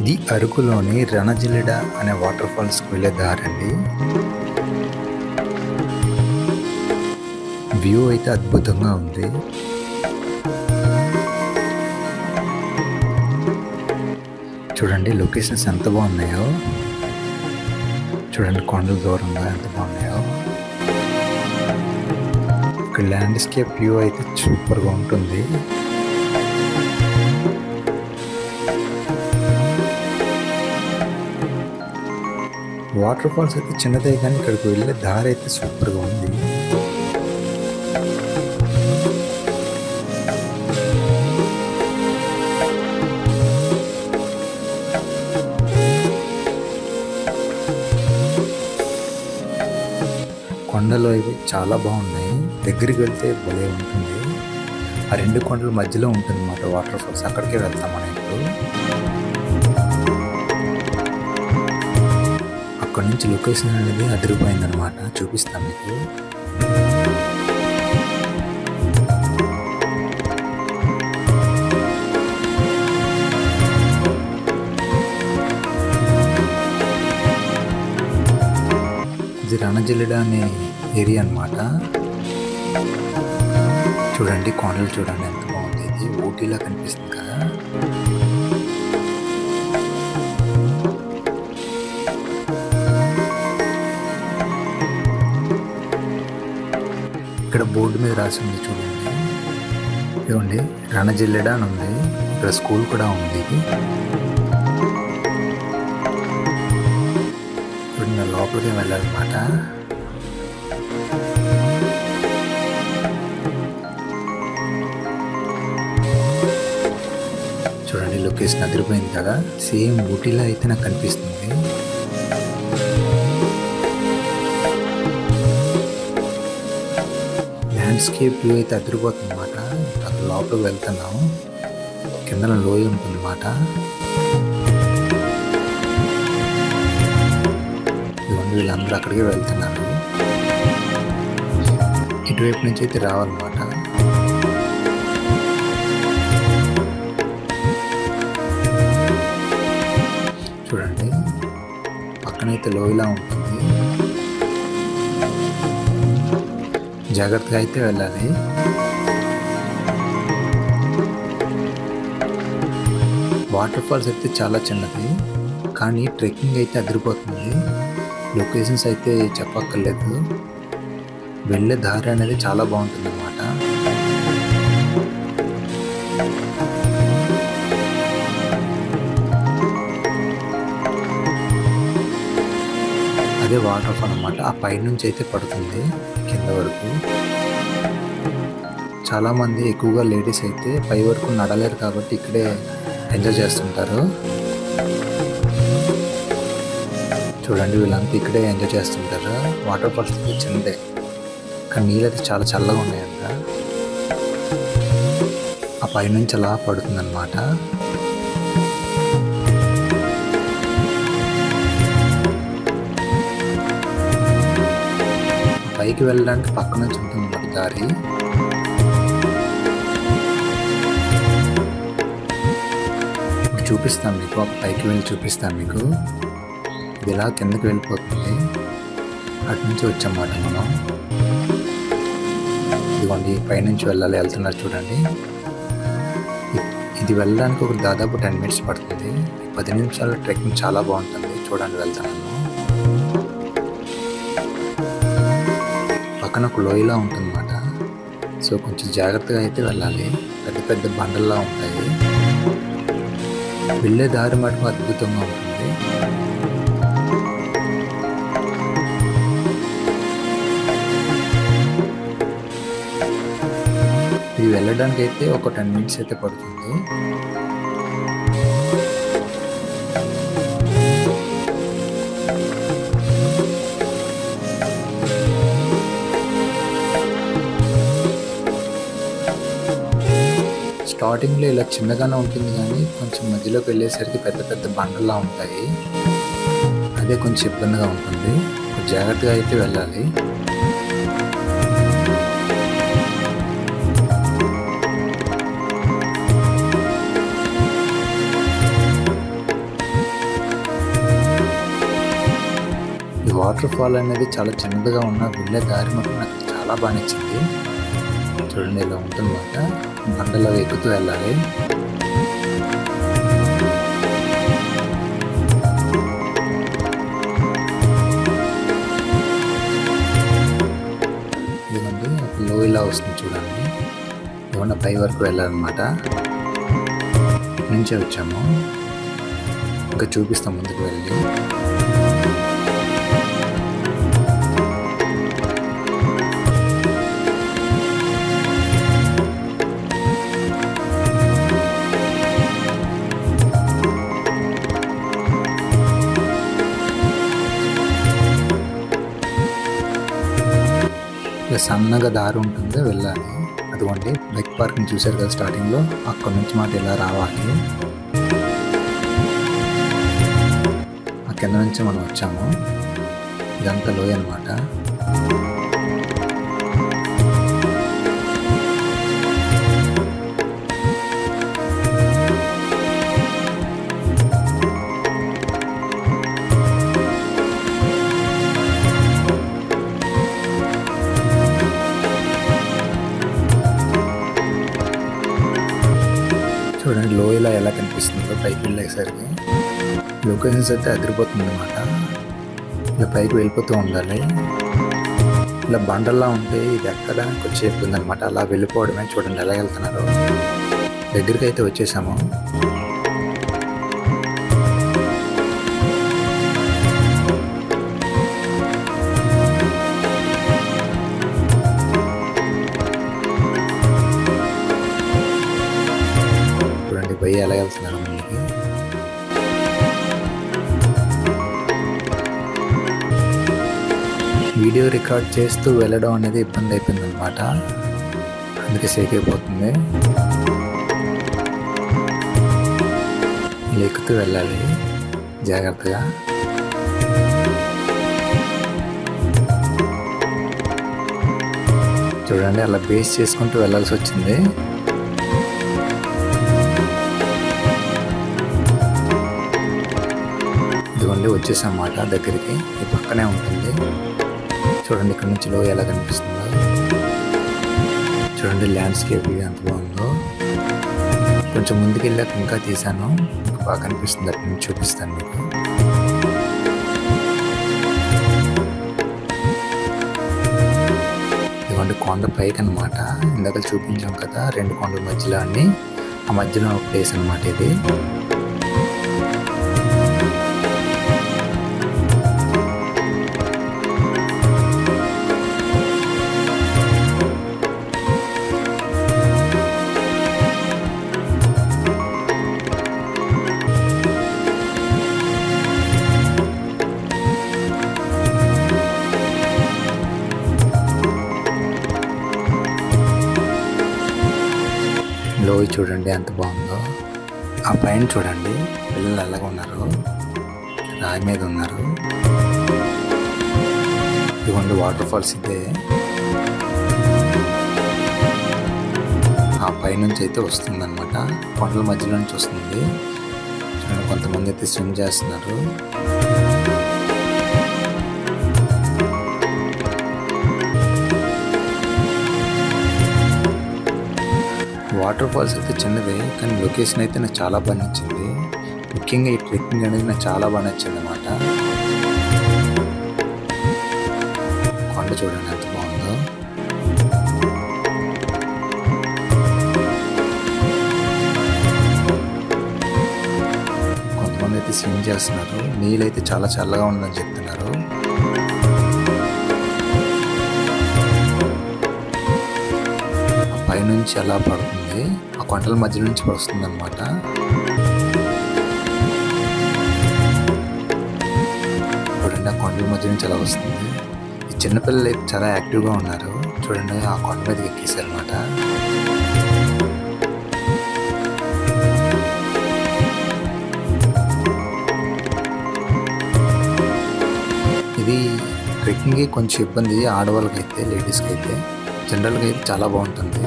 ఇది అరకులోని రణజిల్లెడ అనే వాటర్ ఫాల్స్కి వెళ్ళే దారండి. వ్యూ అయితే అద్భుతంగా ఉంది. చూడండి లొకేషన్స్ ఎంత బాగున్నాయో. చూడండి కొండలు దూరంగా ఎంత బాగున్నాయో. ఇక్కడ ల్యాండ్స్కేప్ వ్యూ అయితే సూపర్గా ఉంటుంది. వాటర్ ఫాల్స్ అయితే చిన్నదే కానీ ఇక్కడికి వెళ్ళే దారి అయితే సూపర్గా ఉంది. కొండలు అవి చాలా బాగున్నాయి. దగ్గరికి వెళ్తే భలే ఉంటుంది. ఆ రెండు కొండల మధ్యలో ఉంటుంది అన్నమాట వాటర్ ఫాల్స్. అక్కడికే వెళ్తాం మనం ఇప్పుడు. అక్కడ నుంచి లొకేషన్ అనేది అదిరిపోయిందనమాట. చూపిస్తాం మీకు. ఇది రణజిల్లెడ అనే ఏరియా అనమాట. చూడండి కొండలు చూడండి ఎంత బాగుంది. ఇది ఊటీలా కనిపిస్తుంది కదా. ఇక్కడ బోర్డు మీద రాసి ఉంది చూడండి. ఇదిగోండి రణజిల్లెడ అని ఉంది. ఇక్కడ స్కూల్ కూడా ఉంది. ఇప్పుడు లోపలికి వెళ్ళాలన్నమాట. చూడండి లొకేషన్ అదిరిపోయింది కదా. సేమ్ ఊటీలో అయితే నాకు కనిపిస్తుంది. ల్యాండ్స్కేప్ వ్యూ అయితే అదిరిపోతుంది అనమాట. అక్కడ లోపలికి వెళ్తున్నాము. కింద లోయ ఉంటుంది అన్నమాట. వీళ్ళందరూ అక్కడికి వెళ్తున్నారు. ఇటువైపు నుంచి అయితే రావాలన్నమాట. చూడండి పక్కనైతే లోయలా ఉంటుంది. జాగ్రత్తగా అయితే వెళ్ళాలి. వాటర్ ఫాల్స్ అయితే చాలా చిన్నది కానీ ట్రెక్కింగ్ అయితే అదిరిపోతుంది. లొకేషన్స్ అయితే చెప్పక్కర్లేదు. వెళ్ళే దారి అనేది చాలా బాగుంటుంది అన్నమాట. అదే వాటర్ ఫాల్ అన్నమాట. ఆ పైనుంచి అయితే పడుతుంది కింద వరకు. చాలామంది ఎక్కువగా లేడీస్ అయితే పై వరకు నడలేరు కాబట్టి ఇక్కడే ఎంజాయ్ చేస్తుంటారు. చూడండి వీళ్ళంతా ఇక్కడే ఎంజాయ్ చేస్తుంటారు. వాటర్ ఫాల్స్ చిన్నదే కానీ నీళ్ళు అయితే చాలా చల్లగా ఉన్నాయంట. ఆ పైనుంచి అలా పడుతుంది అన్నమాట. పైకి వెళ్ళడానికి పక్క నుంచి ఉంటుంది దారి. చూపిస్తాను మీకు. పైకి వెళ్ళి చూపిస్తాను మీకు. ఇది ఇలా కిందకి వెళ్ళిపోతుంది. అటు నుంచి వచ్చామాట మనం. ఇదిగోండి పైనుంచి వెళ్తున్నారు చూడండి. ఇది వెళ్ళడానికి ఒక దాదాపు 10 minutes పడుతుంది. 10 నిమిషాల ట్రెక్కింగ్ చాలా బాగుంటుంది. చూడండి వెళ్తున్నాను. పక్కన ఒక లోయలా ఉంటుందన్నమాట. సో కొంచెం జాగ్రత్తగా అయితే వెళ్ళాలి. పెద్ద పెద్ద బండల్లా ఉంటాయి. వెళ్ళే దారి మటుకు అద్భుతంగా ఉంటుంది. ఇది వెళ్ళడానికి అయితే ఒక 10 minutes అయితే పడుతుంది. స్టార్టింగ్లో ఇలా చిన్నగానే ఉంటుంది కానీ కొంచెం మధ్యలోకి వెళ్ళేసరికి పెద్ద పెద్ద బండల్లా ఉంటాయి. అదే కొంచెం ఇబ్బందిగా ఉంటుంది. జాగ్రత్తగా అయితే వెళ్ళాలి. వాటర్ ఫాల్ అనేది చాలా చిన్నదిగా ఉన్న వెళ్ళే దారి మాత్రం నాకు చాలా బాగా నచ్చింది. చూడండి ఇలా ఉంటుందన్నమాట. బండలో ఎక్కుతూ వెళ్ళాలి. ఇదిగోండి లో ఇలా వస్తుంది చూడండి. ఏమన్నా పై వరకు వెళ్ళాలన్నమాట. ఇక్కడి నుంచే వచ్చాము. ఇంకా చూపిస్తాం ముందుకు వెళ్ళి. ఇలా సన్నగా దారి ఉంటుంది, వెళ్ళాలి. అదిగోండి బైక్ పార్కింగ్ చూశారు కదా స్టార్టింగ్లో, అక్కడ నుంచి మాట ఇలా రావాలి. ఆ కింద నుంచి మనం వచ్చాము. ఇదంతా లోయ అన్నమాట. చూడండి లోయలా ఎలా కనిపిస్తుందో పైకి వెళ్ళేసరికి. లొకేషన్స్ అయితే అదిరిపోతుంది అన్నమాట. ఇలా పైకి వెళ్ళిపోతూ ఉండాలి. ఇలా బండల్లా ఉంటే ఇది ఎక్కడానికి వచ్చి చెప్తుంది అనమాట. అలా వెళ్ళిపోవడమే. చూడండి ఎలా వెళ్తున్నారు. దగ్గరికి అయితే వచ్చేసాము. భయ్య ఎలా వెళ్తున్నారు ముందుకి. వీడియో రికార్డ్ చేస్తూ వెళ్ళడం అనేది ఇబ్బంది అయిపోయింది అనమాట. అందుకే షేక్ అయిపోతుంది. ఎక్కుతూ వెళ్ళాలి జాగ్రత్తగా. చూడండి అలా బేస్ చేసుకుంటూ వెళ్ళాల్సి వచ్చింది. ఇదిగోండి వచ్చేసామాట దగ్గరికి. ఈ పక్కనే ఉంటుంది. చూడండి ఇక్కడ నుంచి లో ఎలా కనిపిస్తుందో. చూడండి ల్యాండ్స్కేప్ ఎంత బాగుందో. కొంచెం ముందుకు వెళ్ళాక ఇంకా తీసాను, ఇంకా బాగా కనిపిస్తుంది. అక్కడ నుంచి చూపిస్తాను మీకు. ఇదిగోండి కొండ పైకి అనమాట. ఇందాక చూపించాం కదా 2 కొండల మధ్యలో అన్ని. ఆ మధ్యలో ఒక ప్లేస్ అనమాట ఇది. లోయ చూడండి ఎంత బాగుందో. ఆ పైన చూడండి పిల్లలు ఎలాగ ఉన్నారు. రాయి మీద ఉన్నారు. ఇదిగోండి వాటర్ ఫాల్స్ ఇదే. ఆ పైనుంచి అయితే వస్తుంది అనమాట. కొండల మధ్యలో నుంచి వస్తుంది. చూడండి కొంతమంది అయితే స్విమ్ చేస్తున్నారు. వాటర్ ఫాల్స్ అయితే చిన్నదే, కానీ లొకేషన్ అయితే నాకు చాలా బాగా నచ్చింది. ముఖ్యంగా ఈ ట్రెక్కింగ్ అనేది నాకు చాలా బాగా నచ్చింది అన్నమాట. కొండ చూడండి ఎంత బాగుందో. కొంతమంది అయితే స్విమ్ చేస్తున్నారు. నీళ్ళు అయితే చాలా చల్లగా ఉందని చెప్తున్నారు. పైనుంచి అలా పడుతుంది. ఆ కొండల మధ్య నుంచి వస్తుంది అనమాట. చూడండి ఆ కొండల మధ్య నుంచి అలా వస్తుంది. ఈ చిన్నపిల్లలు అయితే చాలా యాక్టివ్గా ఉన్నారు. చూడండి ఆ కొండ మీదకి ఎక్కేసారనమాట. ఇది ట్రెక్కింగ్ కొంచెం ఇబ్బంది ఆడవాళ్ళకైతే, లేడీస్కి అయితే. జనరల్గా అయితే చాలా బాగుంటుంది.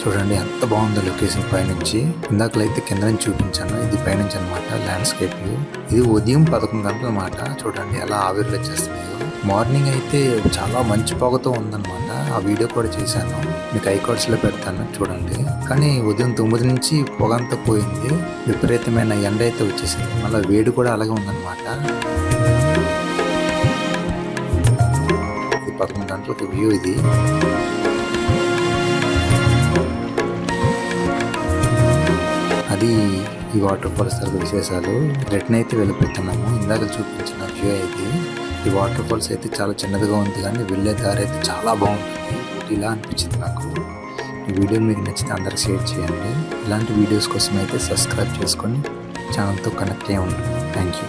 చూడండి ఎంత బాగుందో లొకేషన్ పైనుంచి. ఇందాకలైతే కింద నుంచి చూపించాను, ఇది పైనుంచి అనమాట ల్యాండ్స్కేప్ వ్యూ. ఇది ఉదయం 11 గంటల మాట. చూడండి ఎలా ఆవిర్లు వచ్చేస్తున్నాయో. మార్నింగ్ అయితే చాలా మంచి పొగతో ఉందన్నమాట. ఆ వీడియో కూడా చేశాను, మీకు ఐకార్డ్స్లో పెడతాను చూడండి. కానీ ఉదయం 9 నుంచి పొగ అంతా పోయింది, విపరీతమైన ఎండ అయితే వచ్చేసింది. మళ్ళీ వేడి కూడా అలాగే ఉందన్నమాట. 11 గంటలకు వ్యూ ఇది. అది ఈ వాటర్ ఫాల్స్ తర్వాత విశేషాలు. రిటర్న్ అయితే వెళ్ళిపోతున్నాము. ఇందాక చూపించిన వ్యూ అయితే. ఈ వాటర్ ఫాల్స్ అయితే చాలా చిన్నదిగా ఉంది, కానీ వెళ్ళే దారి అయితే చాలా బాగుంటుంది. ఊటీలా అనిపించింది నాకు. ఈ వీడియో మీకు నచ్చితే అందరికి షేర్ చేయండి. ఇలాంటి వీడియోస్ కోసం అయితే సబ్స్క్రైబ్ చేసుకొని ఛానల్తో కనెక్ట్ అయ్యి ఉంటుంది. Thank you.